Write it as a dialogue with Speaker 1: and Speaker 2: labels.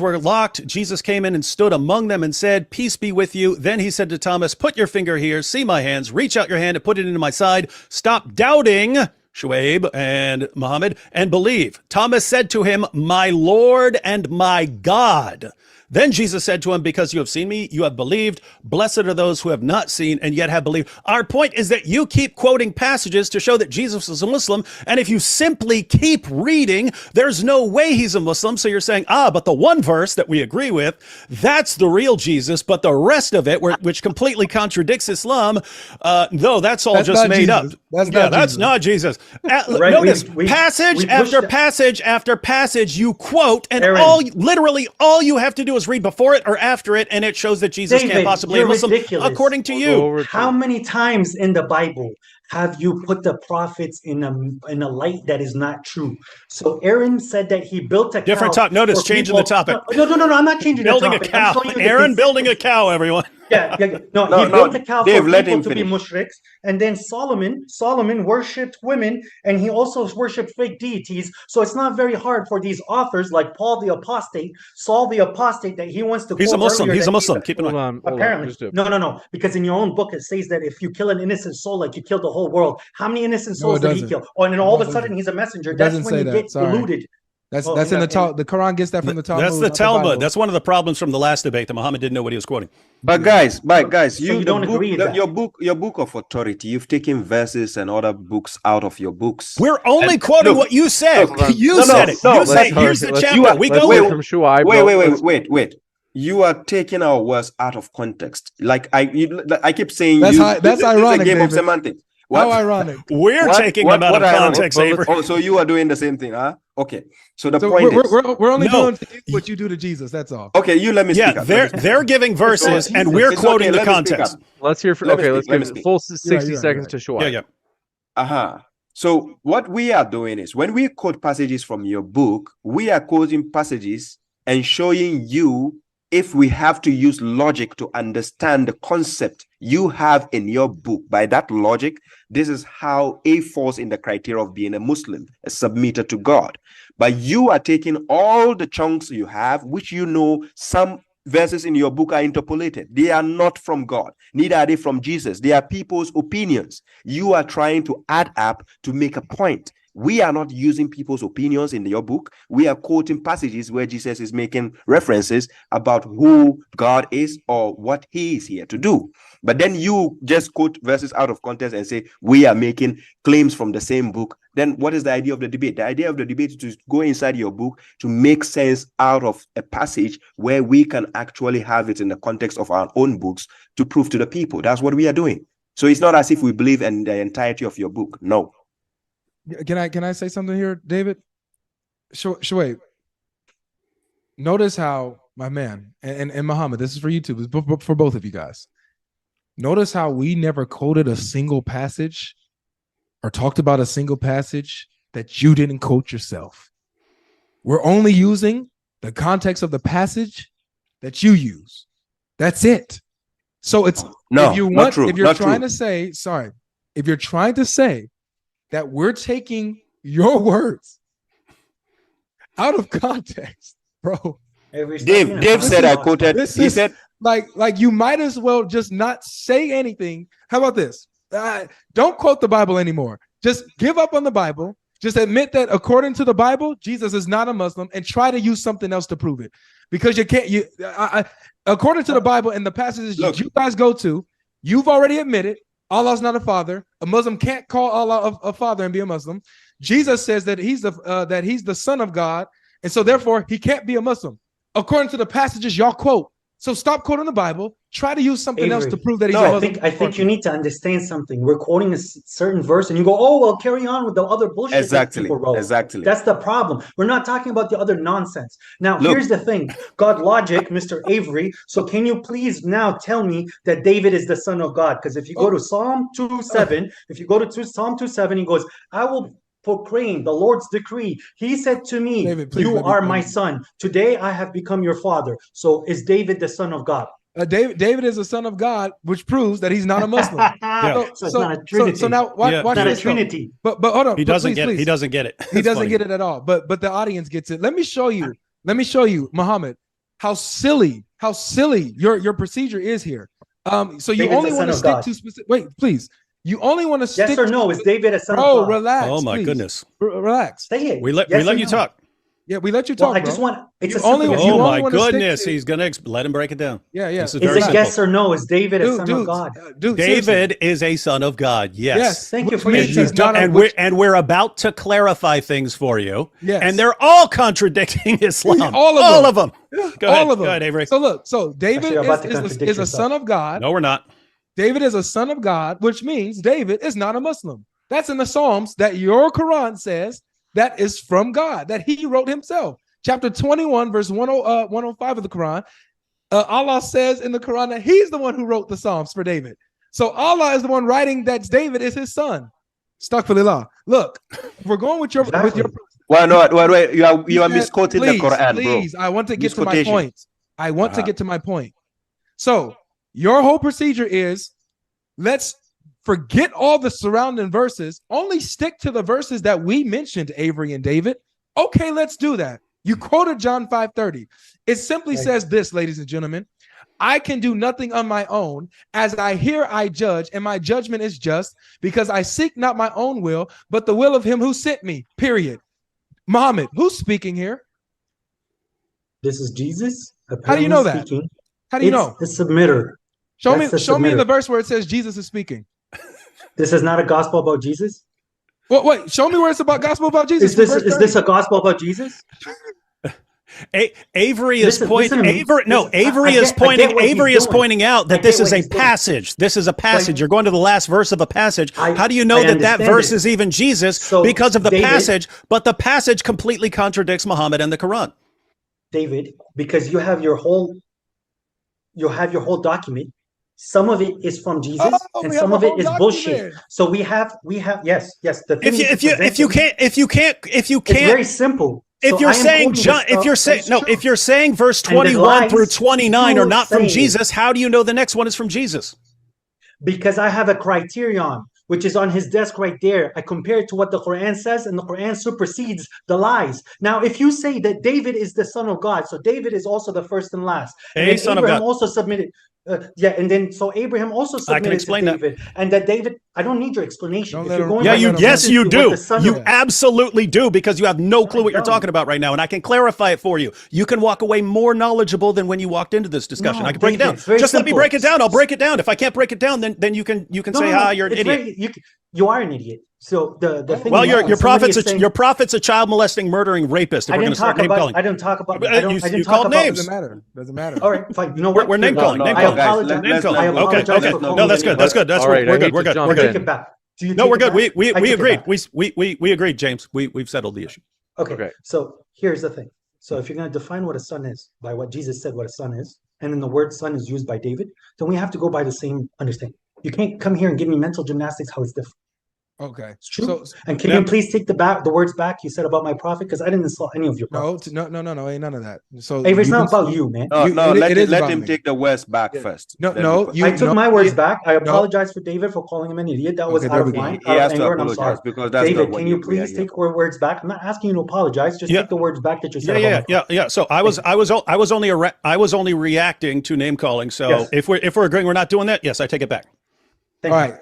Speaker 1: were locked, Jesus came in and stood among them and said, "Peace be with you." Then he said to Thomas, "Put your finger here, see my hands, reach out your hand and put it into my side. Stop doubting," Shuaib and Muhammad, "and believe." Thomas said to him, "My Lord and my God." Then Jesus said to him, "Because you have seen me, you have believed. Blessed are those who have not seen and yet have believed." Our point is that you keep quoting passages to show that Jesus is a Muslim. And if you simply keep reading, there's no way he's a Muslim. So you're saying, but the one verse that we agree with, that's the real Jesus. But the rest of it, which completely contradicts Islam, no, that's all just made
Speaker 2: Jesus.
Speaker 1: up. That's not Jesus.
Speaker 3: Right,
Speaker 1: Notice passage after passage after passage you quote, and literally all you have to do is read before it or after it, and it shows that Jesus can't possibly be a Muslim, according to you.
Speaker 3: How many times in the Bible have you put the prophets in a light that is not true? So Aaron said that he built a
Speaker 1: different
Speaker 3: cow.
Speaker 1: Topic. Notice changing the topic.
Speaker 3: No, I'm not changing
Speaker 1: building
Speaker 3: the topic.
Speaker 1: A cow. Aaron building a cow, everyone.
Speaker 3: Yeah. No, he built a cow
Speaker 4: Dave,
Speaker 3: for people to be mushriks. And then Solomon worshipped women, and he also worshipped fake deities. So it's not very hard for these authors like Paul the Apostate, Saul the Apostate, that he wants to.
Speaker 1: He's a Muslim. He's a Muslim. Keep it on.
Speaker 3: Apparently, no. Because in your own book it says that if you kill an innocent soul, like you killed the whole world. How many innocent souls did he kill? Oh, and then all of a sudden he's a messenger. That's when you get deluded.
Speaker 2: That's in the Talmud. The Quran gets that from the Talmud.
Speaker 1: That's the Talmud. That's one of the problems from the last debate that Muhammad didn't know what he was quoting.
Speaker 4: But guys,
Speaker 3: you don't agree with that.
Speaker 4: Your book of authority, you've taken verses and other books out of your books.
Speaker 1: We're only quoting what you said. You said it. You said, here's the chapter. We go
Speaker 4: from Shuaib. Wait. You are taking our words out of context. Like I keep saying,
Speaker 2: that's ironic.
Speaker 4: It's a game of semantics.
Speaker 2: How ironic.
Speaker 1: We're taking them out of context, Avery.
Speaker 4: Oh, so you are doing the same thing, huh? Okay. So point is,
Speaker 2: we're only doing what you do to Jesus. That's all.
Speaker 4: Okay, you let me speak.
Speaker 1: Yeah, they're giving verses, and we're quoting the context.
Speaker 5: Let's hear from. Let's give it full 60 seconds to Shuaib.
Speaker 4: Yeah. So what we are doing is, when we quote passages from your book, we are quoting passages and showing you if we have to use logic to understand the concept you have in your book. By that logic, this is how A falls in the criteria of being a Muslim, a submitter to God. But you are taking all the chunks you have, which you know some verses in your book are interpolated. They are not from God. Neither are they from Jesus. They are people's opinions. You are trying to add up to make a point. We are not using people's opinions in your book. We are quoting passages where Jesus is making references about who God is or what he is here to do. But then you just quote verses out of context and say, we are making claims from the same book. Then what is the idea of the debate? The idea of the debate is to go inside your book to make sense out of a passage where we can actually have it in the context of our own books to prove to the people. That's what we are doing. So it's not as if we believe in the entirety of your book. No.
Speaker 2: Can I say something here, David? Shuaib, notice how my man and Muhammad, this is for you too, for both of you guys. Notice how we never quoted a single passage or talked about a single passage that you didn't quote yourself. We're only using the context of the passage that you use. That's it. So it's if you're trying to say that we're taking your words out of context, bro.
Speaker 4: Dave said I quoted. He said
Speaker 2: like you might as well just not say anything. How about this? Don't quote the Bible anymore. Just give up on the Bible. Just admit that according to the Bible, Jesus is not a Muslim, and try to use something else to prove it. Because you can't. According to the Bible and the passages you guys go to, you've already admitted Allah's not a father. A Muslim can't call Allah a father and be a Muslim. Jesus says that he's the son of God, and so therefore he can't be a Muslim, according to the passages y'all quote. So stop quoting the Bible. Try to use something else to prove that he's a Muslim.
Speaker 3: I think you need to understand something. We're quoting a certain verse, and you go, "Oh, well, carry on with the other bullshit."
Speaker 4: Exactly.
Speaker 3: That's the problem. We're not talking about the other nonsense. Now, here's the thing. God logic, Mr. Avery. So can you please now tell me that David is the son of God? Because if you go to Psalm 2:7, Psalm 2:7, he goes, "I will proclaim the Lord's decree. He said to me, David, you are my son. Today I have become your father." So is David the son of God?
Speaker 2: David is a son of God, which proves that he's not a Muslim.
Speaker 3: So it's not a trinity.
Speaker 2: So now watch
Speaker 3: not a trinity.
Speaker 2: But hold on.
Speaker 1: He doesn't get it. He doesn't get it.
Speaker 2: He doesn't get it at all. But the audience gets it. Let me show you, Muhammad. how silly your procedure is here. So you
Speaker 3: David's
Speaker 2: only
Speaker 3: a
Speaker 2: want to
Speaker 3: son of
Speaker 2: stick
Speaker 3: God.
Speaker 2: to specific. Wait, please. You only want to stick.
Speaker 3: Yes or no? Is David a son of
Speaker 2: Bro,
Speaker 3: God?
Speaker 2: relax.
Speaker 1: Oh my
Speaker 2: please.
Speaker 1: goodness.
Speaker 2: Relax.
Speaker 3: Say it.
Speaker 1: We let
Speaker 3: Yes or
Speaker 1: you
Speaker 3: no?
Speaker 1: talk.
Speaker 2: Yeah, we let you
Speaker 3: Well,
Speaker 2: talk.
Speaker 3: I just
Speaker 2: bro.
Speaker 3: want. It's
Speaker 2: You
Speaker 3: a simple
Speaker 2: only-
Speaker 3: yes
Speaker 2: you
Speaker 3: or
Speaker 1: Oh
Speaker 3: no.
Speaker 2: only
Speaker 1: my
Speaker 2: wanna stick
Speaker 1: goodness.
Speaker 2: to-
Speaker 1: He's going to let him break it down.
Speaker 2: Yeah.
Speaker 1: This is
Speaker 3: Is
Speaker 1: very
Speaker 3: it
Speaker 1: simple.
Speaker 3: yes or no? Is David a son of God?
Speaker 2: Dude, seriously.
Speaker 1: David is a son of God. Yes.
Speaker 2: Yes.
Speaker 3: Thank you
Speaker 2: which
Speaker 3: for your
Speaker 2: means
Speaker 3: answer.
Speaker 2: he's not a-
Speaker 1: And
Speaker 2: which-
Speaker 1: we're about to clarify things for you.
Speaker 2: Yes.
Speaker 1: And they're all contradicting Islam.
Speaker 2: All of them.
Speaker 1: Go ahead.
Speaker 2: all of them.
Speaker 1: Go ahead, Avery.
Speaker 2: So look, David
Speaker 3: Actually, you're about to contradict
Speaker 2: is a
Speaker 3: yourself.
Speaker 2: son of God.
Speaker 1: No, we're not.
Speaker 2: David is a son of God, which means David is not a Muslim. That's in the Psalms that your Quran says that is from God, that he wrote himself. Chapter 21, verse 105 of the Quran, Allah says in the Quran that he's the one who wrote the Psalms for David. So Allah is the one writing that David is his son. Astaghfirullah. Look, we're going with your
Speaker 4: Well, no, wait. You are
Speaker 2: said,
Speaker 4: misquoting the Quran,
Speaker 2: please,
Speaker 4: bro.
Speaker 2: I want to get to my
Speaker 4: Misquotation.
Speaker 2: point. I want to get to my point. So your whole procedure is let's forget all the surrounding verses, only stick to the verses that we mentioned, Avery and David. Okay, let's do that. You quoted John 5:30. It simply says this, ladies and gentlemen. I can do nothing on my own. As I hear, I judge, and my judgment is just, because I seek not my own will, but the will of him who sent me, period. Muhammad, who's speaking here?
Speaker 3: This is Jesus.
Speaker 2: How do you know that?
Speaker 3: Speaking.
Speaker 2: How do you know?
Speaker 3: The submitter.
Speaker 2: Show
Speaker 3: That's
Speaker 2: me
Speaker 3: the
Speaker 2: the
Speaker 3: submitter.
Speaker 2: verse where it says Jesus is speaking.
Speaker 3: This is not a gospel about Jesus.
Speaker 2: Wait, show me where it's about gospel about Jesus.
Speaker 3: Is this a gospel about Jesus?
Speaker 1: Avery is
Speaker 3: Listen to me.
Speaker 1: Avery is pointing out that this is a passage. This is a passage.
Speaker 3: Like,
Speaker 1: You're going to the last verse of a passage. How do you know
Speaker 3: I
Speaker 1: that
Speaker 3: understand
Speaker 1: verse
Speaker 3: it.
Speaker 1: is even Jesus?
Speaker 3: So,
Speaker 1: Because of the
Speaker 3: David-
Speaker 1: passage, but the passage completely contradicts Muhammad and the Quran.
Speaker 3: David, because you have your whole document. Some of it is from Jesus, and
Speaker 2: we
Speaker 3: some
Speaker 2: have
Speaker 3: of
Speaker 2: a
Speaker 3: it
Speaker 2: whole
Speaker 3: is
Speaker 2: document.
Speaker 3: bullshit. So we have yes. The thing
Speaker 1: If you can't,
Speaker 3: it's very simple.
Speaker 1: if
Speaker 3: So
Speaker 1: you're
Speaker 3: I am
Speaker 1: saying
Speaker 3: quoting
Speaker 1: John,
Speaker 3: the
Speaker 1: if you're
Speaker 3: stuff
Speaker 1: saying
Speaker 3: that's
Speaker 1: no,
Speaker 3: true.
Speaker 1: if you're saying verse
Speaker 3: And the
Speaker 1: 21
Speaker 3: lies
Speaker 1: through 29 are
Speaker 3: you're
Speaker 1: not from
Speaker 3: saying.
Speaker 1: Jesus, how do you know the next one is from Jesus?
Speaker 3: Because I have a criterion, which is on his desk right there. I compare it to what the Quran says, and the Quran supersedes the lies. Now, if you say that David is the son of God, so David is also the first and last, and
Speaker 1: A
Speaker 3: then
Speaker 1: son of
Speaker 3: Abraham
Speaker 1: God.
Speaker 3: also submitted. And then so Abraham also submitted
Speaker 1: explain
Speaker 3: to
Speaker 1: that.
Speaker 3: David, and that David. I don't need your explanation.
Speaker 2: Don't
Speaker 3: If
Speaker 2: let
Speaker 3: you're
Speaker 2: him-
Speaker 3: going
Speaker 1: Yeah,
Speaker 3: by
Speaker 1: you
Speaker 3: the
Speaker 1: yes,
Speaker 3: Jesus
Speaker 1: you
Speaker 3: to what
Speaker 1: do.
Speaker 3: the son
Speaker 1: You
Speaker 3: of-
Speaker 1: absolutely do, because you have no clue what you're
Speaker 3: don't.
Speaker 1: talking about right now, and I can clarify it for you. You can walk away more knowledgeable than when you walked into this discussion.
Speaker 3: No,
Speaker 1: I can break
Speaker 3: David,
Speaker 1: it down.
Speaker 3: it's very
Speaker 1: Just let me
Speaker 3: simple.
Speaker 1: break it down. I'll break it down. If I can't break it down, then you can say,
Speaker 3: No,
Speaker 1: you're an
Speaker 3: it's
Speaker 1: idiot.
Speaker 3: very- you are an idiot. So the thing.
Speaker 1: Well,
Speaker 3: is,
Speaker 1: your
Speaker 3: somebody
Speaker 1: prophet's
Speaker 3: is saying-
Speaker 1: your prophet's a child molesting, murdering rapist. If
Speaker 3: I
Speaker 1: we're going
Speaker 3: didn't
Speaker 1: to start
Speaker 3: talk
Speaker 1: name
Speaker 3: about.
Speaker 1: calling,
Speaker 3: I didn't talk about.
Speaker 1: You
Speaker 3: I didn't talk
Speaker 1: called
Speaker 3: about.
Speaker 1: names.
Speaker 2: Doesn't matter.
Speaker 3: All right, fine. You know what?
Speaker 1: we're name
Speaker 3: You're
Speaker 1: calling.
Speaker 3: right.
Speaker 1: Name
Speaker 3: I
Speaker 1: calling.
Speaker 3: apologize.
Speaker 1: Name calling.
Speaker 3: I
Speaker 1: Okay,
Speaker 3: apologize
Speaker 1: okay.
Speaker 3: for
Speaker 1: No,
Speaker 3: calling
Speaker 1: that's
Speaker 3: you
Speaker 1: good. That's good. That's
Speaker 5: All right,
Speaker 1: we're
Speaker 5: I
Speaker 1: good.
Speaker 5: hate
Speaker 1: We're
Speaker 5: to
Speaker 1: good.
Speaker 5: jump
Speaker 1: We're
Speaker 3: Take
Speaker 1: good.
Speaker 3: it back. Do you
Speaker 1: No,
Speaker 3: take
Speaker 1: we're
Speaker 3: it
Speaker 1: good.
Speaker 3: back?
Speaker 1: We
Speaker 3: I take it
Speaker 1: agreed.
Speaker 3: back.
Speaker 1: We agreed, James. We've settled the issue.
Speaker 3: Okay. So here's the thing. So if you're going to define what a son is by what Jesus said what a son is, and then the word son is used by David, then we have to go by the same understanding. You can't come here and give me mental gymnastics how it's different.
Speaker 2: Okay.
Speaker 3: It's true.
Speaker 2: So
Speaker 3: And can you please take the words back you said about my prophet? Because I didn't insult any of your prophets.
Speaker 2: no, ain't none of that. So
Speaker 3: Hey, it's
Speaker 2: you
Speaker 3: not
Speaker 2: can-
Speaker 3: about you, man.
Speaker 4: No,
Speaker 2: You-
Speaker 4: no,
Speaker 2: it-
Speaker 4: let
Speaker 2: it is
Speaker 4: let
Speaker 2: about
Speaker 4: him
Speaker 2: me.
Speaker 4: take the words back
Speaker 2: Yeah.
Speaker 4: first.
Speaker 2: No,
Speaker 4: Then
Speaker 2: no,
Speaker 4: we-
Speaker 2: you-
Speaker 3: I took
Speaker 2: no,
Speaker 3: my words
Speaker 2: it-
Speaker 3: back. I
Speaker 2: no.
Speaker 3: apologize for David for calling him an idiot. That was
Speaker 2: Okay,
Speaker 3: out
Speaker 2: there
Speaker 3: of
Speaker 2: we go.
Speaker 3: line,
Speaker 4: he
Speaker 3: out
Speaker 4: has
Speaker 3: of
Speaker 4: to
Speaker 3: anger, and I'm sorry.
Speaker 4: apologize because that's not
Speaker 3: David,
Speaker 4: what
Speaker 3: can you
Speaker 4: we are
Speaker 3: please
Speaker 4: here
Speaker 3: take
Speaker 4: for.
Speaker 3: your words back? I'm not asking you to apologize. Just
Speaker 1: Yeah.
Speaker 3: take the words back that you said about my
Speaker 1: Yeah. So I was only reacting to name calling. So
Speaker 3: Yes.
Speaker 1: if we're agreeing we're not doing that, yes, I take it back.
Speaker 3: Thank
Speaker 2: All
Speaker 3: you.
Speaker 2: right.